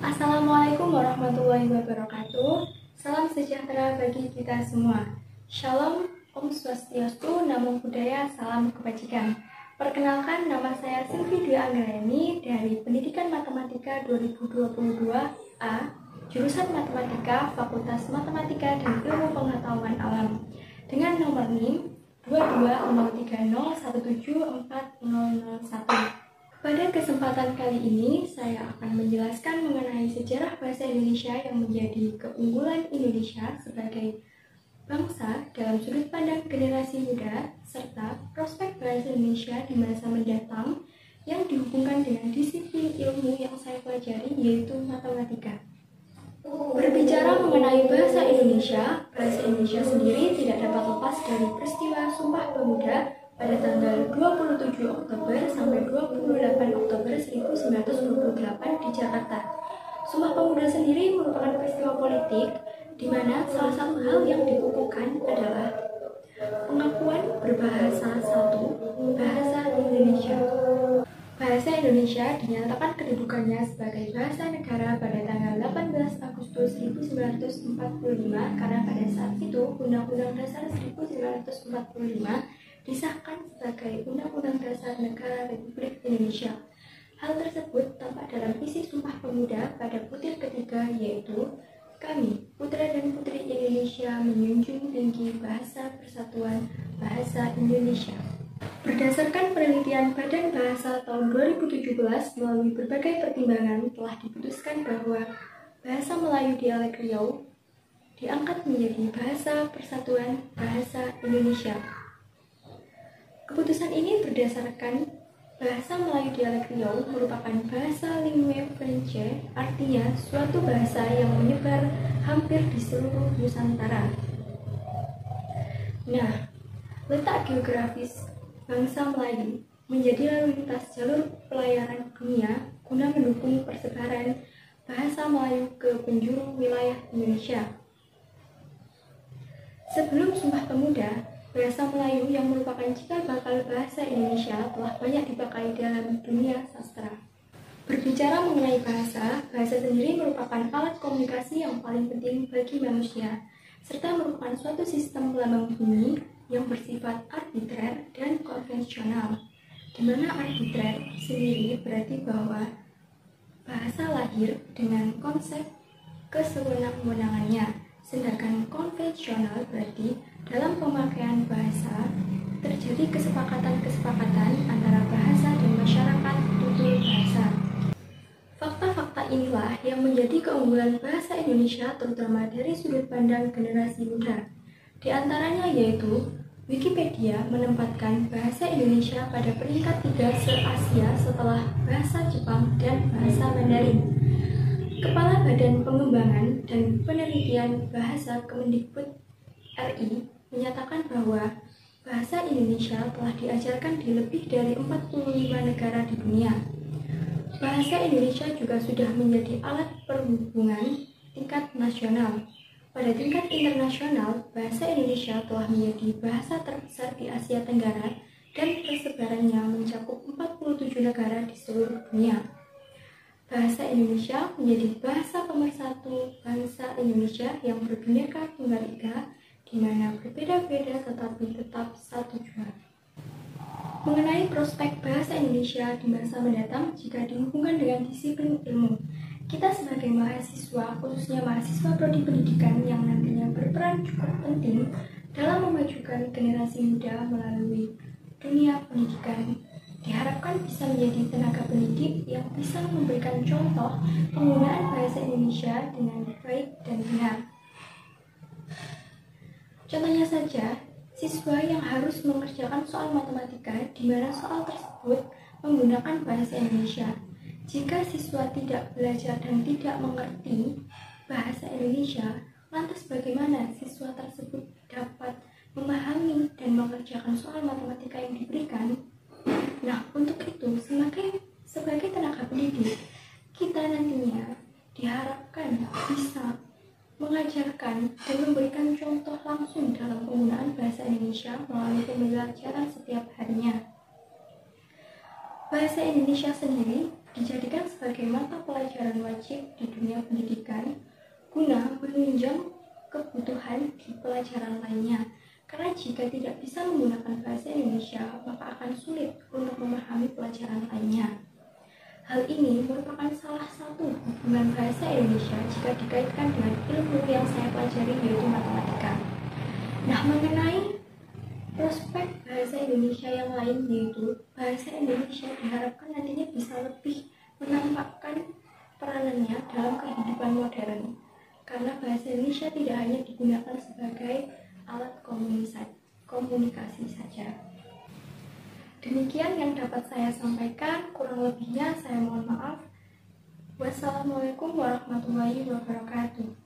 Assalamualaikum warahmatullahi wabarakatuh. Salam sejahtera bagi kita semua. Shalom, Om Swastiastu, Namo Buddhaya, Salam Kebajikan. Perkenalkan, nama saya Sylvie Dwi Anggraeni dari Pendidikan Matematika 2022A, jurusan Matematika, Fakultas Matematika dan Ilmu Pengetahuan Alam, dengan nomor NIM 22030174001. Pada kesempatan kali ini, saya akan menjelaskan mengenai sejarah bahasa Indonesia yang menjadi keunggulan Indonesia sebagai bangsa dalam sudut pandang generasi muda, serta prospek bahasa Indonesia di masa mendatang yang dihubungkan dengan disiplin ilmu yang saya pelajari, yaitu matematika. Berbicara mengenai bahasa Indonesia sendiri tidak dapat lepas dari peristiwa Sumpah Pemuda pada tanggal 27 Oktober sampai 28 Oktober 1928 di Jakarta. Sumpah Pemuda sendiri merupakan peristiwa politik di mana salah satu hal yang dikukuhkan adalah pengakuan berbahasa satu, bahasa Indonesia. Bahasa Indonesia dinyatakan kedudukannya sebagai bahasa negara pada tanggal 18 Agustus 1945 karena pada saat itu Undang-Undang Dasar 1945 disahkan sebagai Undang-Undang Dasar Negara Republik Indonesia. Hal tersebut tampak dalam isi Sumpah Pemuda pada butir ketiga, yaitu kami, putra dan putri Indonesia, menjunjung tinggi bahasa persatuan bahasa Indonesia. Berdasarkan penelitian Badan Bahasa tahun 2017 melalui berbagai pertimbangan telah diputuskan bahwa bahasa Melayu dialek Riau diangkat menjadi bahasa persatuan bahasa Indonesia. Keputusan ini berdasarkan bahasa Melayu dialek Riau merupakan bahasa lingue franche, artinya suatu bahasa yang menyebar hampir di seluruh Nusantara. Nah, letak geografis bangsa Melayu menjadi lalu lintas jalur pelayaran dunia guna mendukung persebaran bahasa Melayu ke penjuru wilayah Indonesia. Sebelum Sumpah Pemuda, bahasa Melayu yang merupakan cikal bakal bahasa Indonesia telah banyak dipakai dalam dunia sastra. Berbicara mengenai bahasa sendiri merupakan alat komunikasi yang paling penting bagi manusia, serta merupakan suatu sistem lambang bumi yang bersifat arbitrer dan konvensional, di mana arbitrer sendiri berarti bahwa bahasa lahir dengan konsep kesewenang-wenangannya, sedangkan konvensional berarti dalam pemakaian bahasa terjadi kesepakatan-kesepakatan antara bahasa dan masyarakat tutur bahasa. Fakta-fakta inilah yang menjadi keunggulan bahasa Indonesia terutama dari sudut pandang generasi muda. Di antaranya yaitu Wikipedia menempatkan bahasa Indonesia pada peringkat 3 se-Asia setelah bahasa Jepang dan bahasa Mandarin. Kepala Badan Pengembangan dan Penelitian Bahasa Kemendikbud RI menyatakan bahwa bahasa Indonesia telah diajarkan di lebih dari 45 negara di dunia. Bahasa Indonesia juga sudah menjadi alat perhubungan tingkat nasional. Pada tingkat internasional, bahasa Indonesia telah menjadi bahasa terbesar di Asia Tenggara dan persebarannya mencakup 47 negara di seluruh dunia. Bahasa Indonesia menjadi bahasa pemersatu bangsa Indonesia yang berbineka tunggal ika, di mana berbeda-beda tetapi tetap satu jua. Mengenai prospek bahasa Indonesia di masa mendatang jika dihubungkan dengan disiplin ilmu, kita sebagai mahasiswa, khususnya mahasiswa prodi pendidikan yang nantinya berperan cukup penting dalam memajukan generasi muda melalui dunia pendidikan, diharapkan bisa menjadi tenaga pendidik yang bisa memberikan contoh penggunaan bahasa Indonesia dengan baik dan benar. Contohnya saja, siswa yang harus mengerjakan soal matematika di mana soal tersebut menggunakan bahasa Indonesia. Jika siswa tidak belajar dan tidak mengerti bahasa Indonesia, lantas bagaimana siswa tersebut dapat memahami dan mengerjakan soal matematika yang diberikan? Nah, untuk itu, sebagai tenaga pendidik, kita nantinya diharapkan bisa mengajarkan dan memberikan contoh langsung dalam penggunaan bahasa Indonesia melalui pembelajaran setiap harinya. Bahasa Indonesia sendiri dijadikan sebagai mata pelajaran wajib di dunia pendidikan guna menunjang kebutuhan di pelajaran lainnya. Karena jika tidak bisa menggunakan bahasa Indonesia, maka akan sulit untuk memahami pelajaran lainnya. Hal ini merupakan salah satu hubungan bahasa Indonesia jika dikaitkan dengan ilmu yang saya pelajari, yaitu matematika. Nah, mengenai prospek bahasa Indonesia yang lain, yaitu bahasa Indonesia diharapkan nantinya bisa lebih menampakkan peranannya dalam kehidupan modern. Karena bahasa Indonesia tidak hanya digunakan sebagai alat komunikasi saja. Demikian yang dapat saya sampaikan, kurang lebihnya saya mohon maaf. Wassalamualaikum warahmatullahi wabarakatuh.